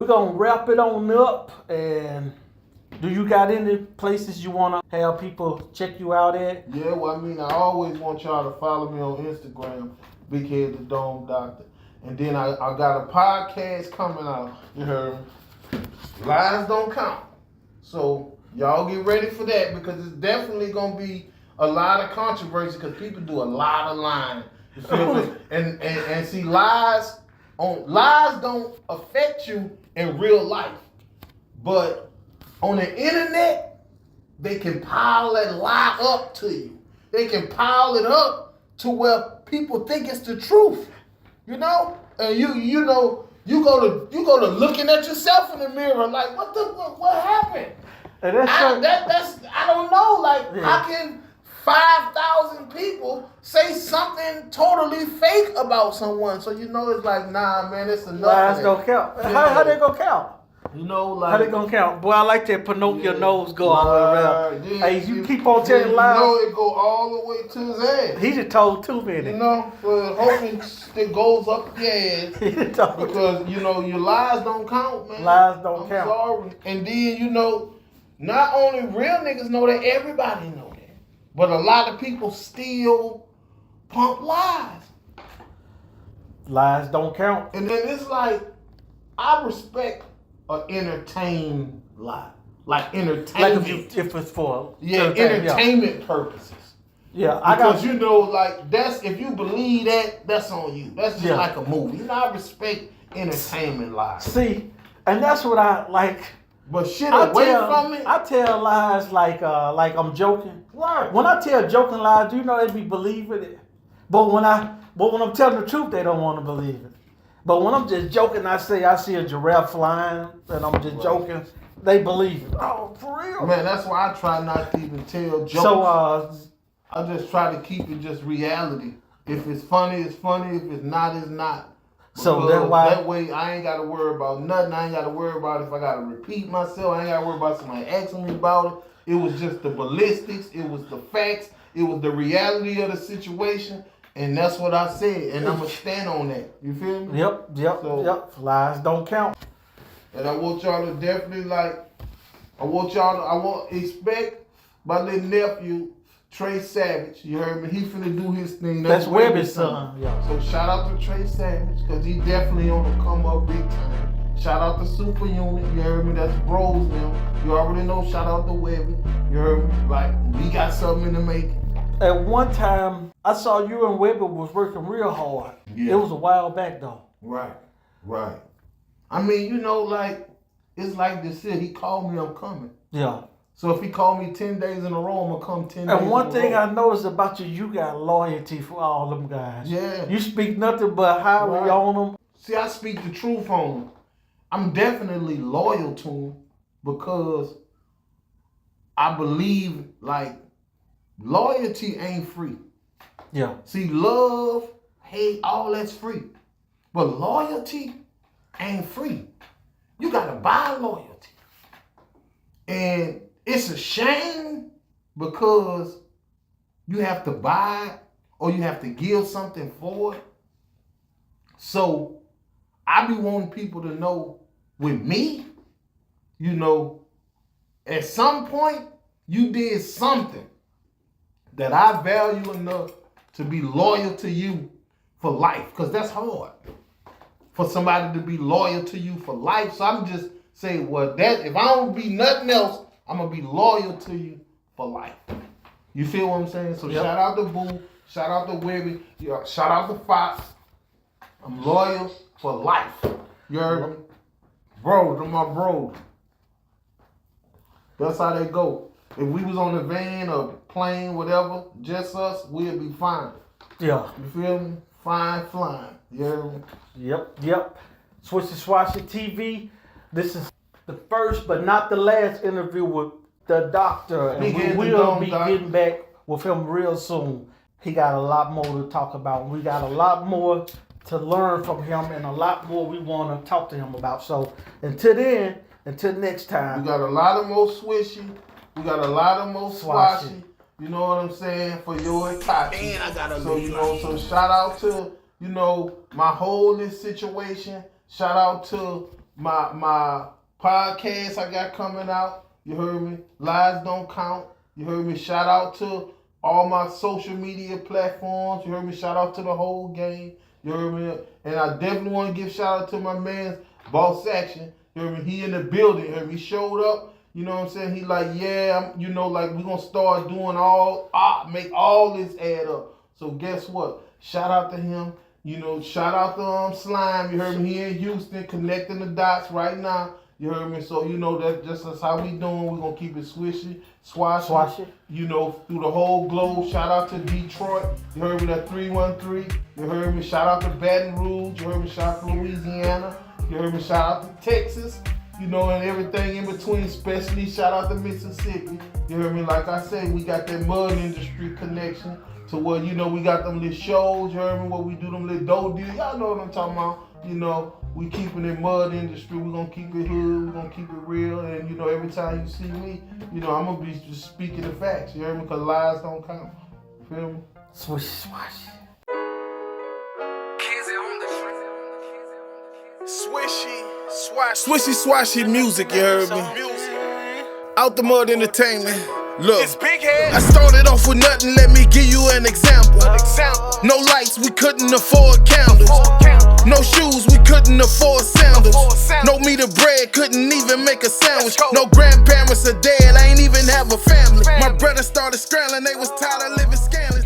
gonna wrap it on up. And do you got any places you wanna have people check you out at? Yeah, well, I mean, I always want y'all to follow me on Instagram, Big Head the Dome Doctor. And then I got a podcast coming out. You heard me? Lies Don't Count. So y'all get ready for that because it's definitely gonna be a lot of controversy because people do a lot of lying. You feel me? And see, lies don't affect you in real life, but on the internet they can pile that lie up to you. They can pile it up to where people think it's the truth. You know, and you know you go to looking at yourself in the mirror like what happened? And that's I don't know. Like yeah. How can 5,000 people say something totally fake about someone? So you know it's like nah, man, it's enough. Lies don't count. Yeah. How they gonna count? You know, like how they gonna count? Boy, I like that Pinocchio nose go all the way around. Yeah, hey, you keep on telling lies. You know it go all the way to his ass. He just told too many. You know, for hoping it goes up your ass. Because you know your lies don't count, man. Lies don't count. I'm sorry. And then you know, not only real niggas know that, everybody know that. But a lot of people still pump lies. Lies don't count. And then it's like, I respect an entertained lie. Like entertainment. Like if it's for entertainment purposes. Yeah, because you know, like that's if you believe that, that's on you. That's just like a movie. You know, I respect entertainment lies. See, and that's what I like. But shit away from it. I tell lies like I'm joking. Right. When I tell joking lies, you know they be believing it. But when I'm telling the truth, they don't want to believe it. But when I'm just joking, I say I see a giraffe flying, and I'm just joking. They believe it. Oh, for real? Man, that's why I try not to even tell jokes. So I just try to keep it just reality. If it's funny, it's funny. If it's not, it's not. So that way I ain't got to worry about nothing. I ain't got to worry about if I got to repeat myself. I ain't got to worry about somebody asking me about it. It was just the ballistics. It was the facts. It was the reality of the situation. And that's what I said. And I'm going to stand on that. You feel me? Yep. Lies don't count. And I want y'all to definitely expect my little nephew, Trey Savage. You heard me? He finna do his thing. That's Webby's son. Yeah. So shout out to Trey Savage, because he definitely on the come up big time. Shout out to Super Unit. You heard me? That's bros now. You already know. Shout out to Webby. You heard me? Like, we got something in the making. At one time, I saw you and Webby was working real hard. Yeah. It was a while back though. Right. I mean, you know, like, it's like this shit. He called me, I'm coming. Yeah. So if he called me 10 days in a row, I'm going to come 10 days And one thing I noticed about you, you got loyalty for all them guys. Yeah. You speak nothing but highly on them. See, I speak the truth on them. I'm definitely loyal to them because I believe, like, loyalty ain't free. Yeah. See, love, hate, all that's free. But loyalty ain't free. You got to buy loyalty. And it's a shame because you have to buy it or you have to give something for it. So I be wanting people to know with me, you know, at some point you did something that I value enough to be loyal to you for life. Because that's hard for somebody to be loyal to you for life. So I'm just saying, well, that if I don't be nothing else, I'm going to be loyal to you for life. You feel what I'm saying? So shout out to Boo. Shout out to Webby. Shout out to Fox. I'm loyal for life. You heard me? Bro, they're my bros. That's how they go. If we was on the van or plane, whatever, just us, we'd be fine. Yeah. You feel me? Fine flying. You heard me? Yep. Switch to Swatchy TV. This is the first but not the last interview with the doctor. And we will be getting back with him real soon. He got a lot more to talk about. We got a lot more to learn from him and a lot more we want to talk to him about. So until next time. We got a lot of more Swishy. We got a lot of more Swatchy. You know what I'm saying? For your Itachi. Man, I gotta so, you know, so shout out to, you know, my whole this situation. Shout out to my podcast I got coming out. You heard me? Lies Don't Count. You heard me? Shout out to all my social media platforms. You heard me? Shout out to the whole game. You heard me? And I definitely want to give shout out to my man, Boss Action. You heard me? He in the building. You heard me? He showed up. You know what I'm saying? He like, yeah, you know, like we gonna start doing make all this add up. So guess what? Shout out to him. You know, shout out to Slime. You heard me? He in Houston, connecting the dots right now. You heard me? So you know that's how we doing. We gonna keep it swishy, swashy. You know, through the whole globe. Shout out to Detroit. You heard me? That 313. You heard me? Shout out to Baton Rouge. You heard me? Shout out to Louisiana. You heard me? Shout out to Texas. You know, and everything in between, especially shout out to Mississippi. You heard me? Like I said, we got that mud industry connection to where, you know, we got them little shows, you heard me, where we do them little dough deals. Y'all know what I'm talking about. You know, we keeping it mud industry. We gonna keep it hood. We gonna keep it real. And, you know, every time you see me, you know, I'm gonna be just speaking the facts. You heard me? Because lies don't count. You feel me? Swish, swash. Swishy swashy music, you heard me? Out the Mud Entertainment. Look, I started off with nothing, let me give you an example. No lights, we couldn't afford candles. No shoes, we couldn't afford sandals. No meat or bread, couldn't even make a sandwich. No grandparents are dead, I ain't even have a family. My brother started scrambling, they was tired of living scandalous.